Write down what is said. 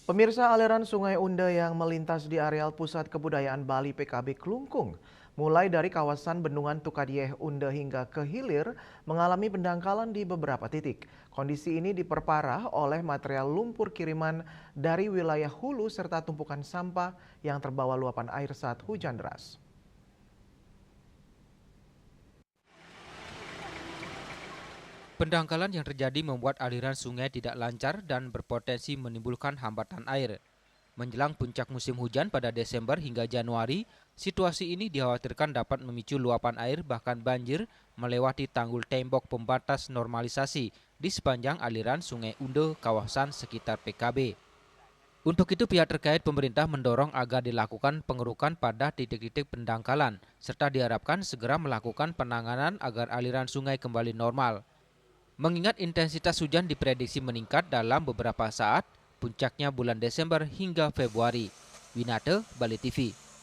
Pemirsa, aliran Sungai Unde yang melintas di areal Pusat Kebudayaan Bali PKB Klungkung, mulai dari kawasan Bendungan Tukadieh Unde hingga ke hilir, mengalami pendangkalan di beberapa titik. Kondisi ini diperparah oleh material lumpur kiriman dari wilayah hulu serta tumpukan sampah yang terbawa luapan air saat hujan deras. Pendangkalan yang terjadi membuat aliran sungai tidak lancar dan berpotensi menimbulkan hambatan air. Menjelang puncak musim hujan pada Desember hingga Januari, situasi ini dikhawatirkan dapat memicu luapan air bahkan banjir melewati tanggul tembok pembatas normalisasi di sepanjang aliran Sungai Unde kawasan sekitar PKB. Untuk itu pihak terkait pemerintah mendorong agar dilakukan pengerukan pada titik-titik pendangkalan serta diharapkan segera melakukan penanganan agar aliran sungai kembali normal. Mengingat intensitas hujan diprediksi meningkat dalam beberapa saat, puncaknya bulan Desember hingga Februari. Winate, Bali TV.